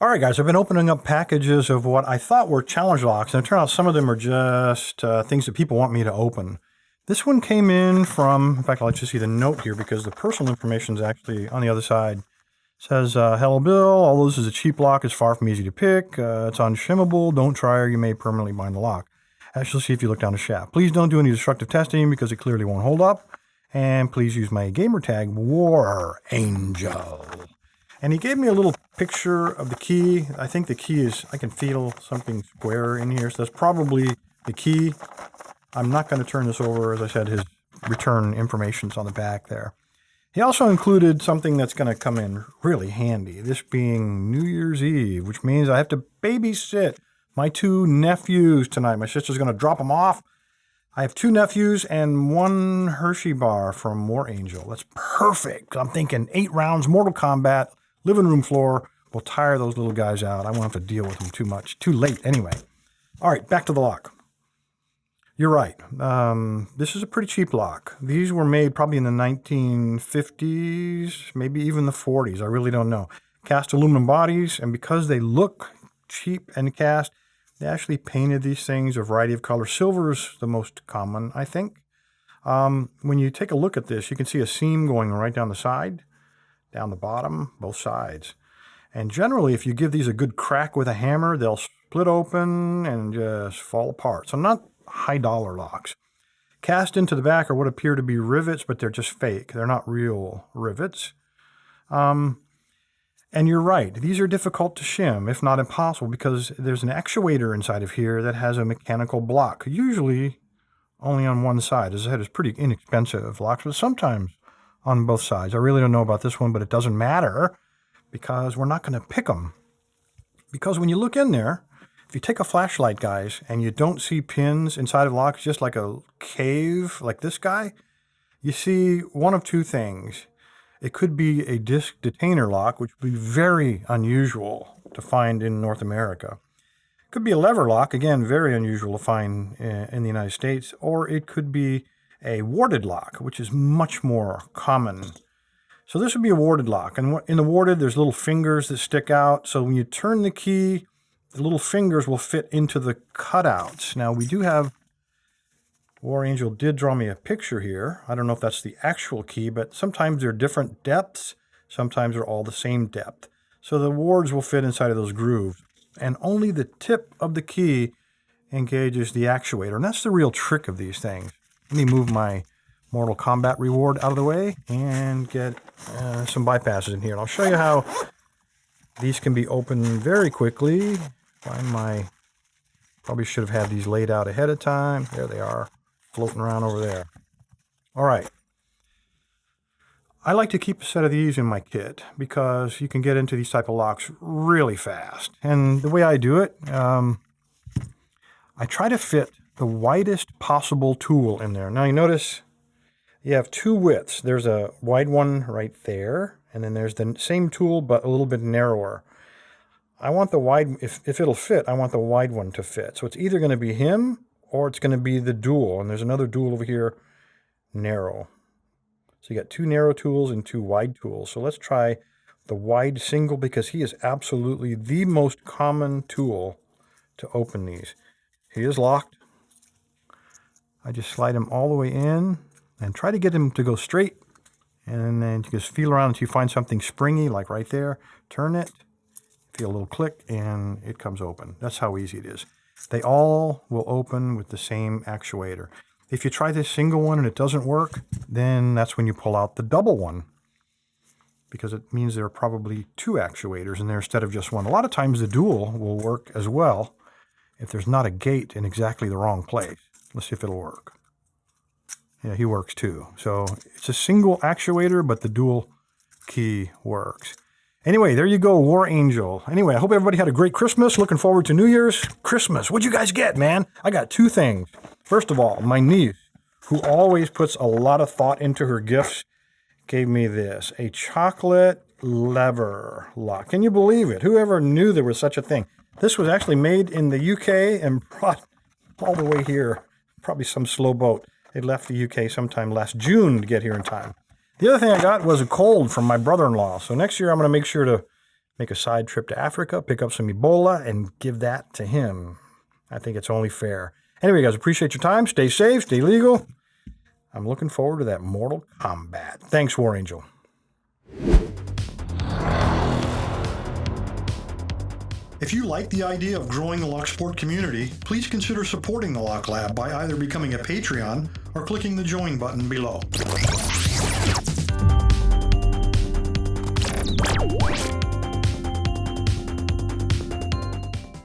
All right, guys, I've been opening up packages of what I thought were challenge locks, and it turned out some of them are just things that people want me to open. This one came in from, in fact, I'll let you see the note here because the personal information is actually on the other side. It says, hello, Bill. Although this is a cheap lock, it's far from easy to pick. It's unshimmable. Don't try or you may permanently bind the lock. As you'll see if you look down the shaft. Please don't do any destructive testing because it clearly won't hold up. And please use my gamer tag, War Angel. And he gave me a little picture of the key. I think the key is, I can feel something square in here. So that's probably the key. I'm not going to turn this over. As I said, his return information's on the back there. He also included something that's going to come in really handy. This being New Year's Eve, which means I have to babysit my two nephews tonight. My sister's going to drop them off. I have two nephews and one Hershey bar from War Angel. That's perfect. I'm thinking 8 rounds, Mortal Kombat. Living room floor will tire those little guys out. I won't have to deal with them too much. Too late, anyway. All right, back to the lock. You're right. This is a pretty cheap lock. These were made probably in the 1950s, maybe even the 40s. I really don't know. Cast aluminum bodies, and because they look cheap and cast, they actually painted these things a variety of colors. Silver is the most common, I think. When you take a look at this, you can see a seam going right down the side. Down the bottom, both sides. And generally, if you give these a good crack with a hammer, they'll split open and just fall apart. So not high dollar locks. Cast into the back are what appear to be rivets, but they're just fake. They're not real rivets. And you're right. These are difficult to shim, if not impossible, because there's an actuator inside of here that has a mechanical block, usually only on one side. As I said, it's pretty inexpensive locks, but sometimes on both sides. I really don't know about this one, but it doesn't matter because we're not going to pick them. Because when you look in there, if you take a flashlight, guys, and you don't see pins inside of locks, just like a cave like this guy, you see one of two things. It could be a disc detainer lock, which would be very unusual to find in North America. It could be a lever lock, again, very unusual to find in the United States, or it could be a warded lock, which is much more common. So this would be a warded lock. And in the warded, there's little fingers that stick out. So when you turn the key, the little fingers will fit into the cutouts. Now, we do have, War Angel did draw me a picture here. I don't know if that's the actual key, but sometimes they're different depths. Sometimes they're all the same depth. So the wards will fit inside of those grooves. And only the tip of the key engages the actuator. And that's the real trick of these things. Let me move my Mortal Kombat reward out of the way and get some bypasses in here. And I'll show you how these can be opened very quickly. Probably should have had these laid out ahead of time. There they are, floating around over there. All right. I like to keep a set of these in my kit because you can get into these type of locks really fast. And the way I do it, I try to fit the widest possible tool in there. Now you notice you have two widths. There's a wide one right there, and then there's the same tool but a little bit narrower. I want the wide, if it'll fit, I want the wide one to fit. So it's either going to be him or it's going to be the dual. And there's another dual over here, narrow. So you got two narrow tools and two wide tools. So let's try the wide single because he is absolutely the most common tool to open these. He is locked. I just slide him all the way in and try to get him to go straight. And then you just feel around until you find something springy, like right there. Turn it, feel a little click, and it comes open. That's how easy it is. They all will open with the same actuator. If you try this single one and it doesn't work, then that's when you pull out the double one, because it means there are probably two actuators in there instead of just one. A lot of times the dual will work as well if there's not a gate in exactly the wrong place. Let's see if it'll work. Yeah, he works too. So it's a single actuator, but the dual key works. Anyway, there you go, War Angel. Anyway, I hope everybody had a great Christmas. Looking forward to New Year's. Christmas. What'd you guys get, man? I got two things. First of all, my niece, who always puts a lot of thought into her gifts, gave me this, a chocolate lever lock. Can you believe it? Whoever knew there was such a thing? This was actually made in the UK and brought all the way here. Probably some slow boat. It left the UK sometime last June to get here in time. The other thing I got was a cold from my brother-in-law. So next year I'm going to make sure to make a side trip to Africa, pick up some Ebola, and give that to him. I think it's only fair. Anyway, guys, appreciate your time. Stay safe, stay legal. I'm looking forward to that Mortal Kombat. Thanks, War Angel. If you like the idea of growing the Locksport community, please consider supporting the LockLab by either becoming a Patreon or clicking the join button below.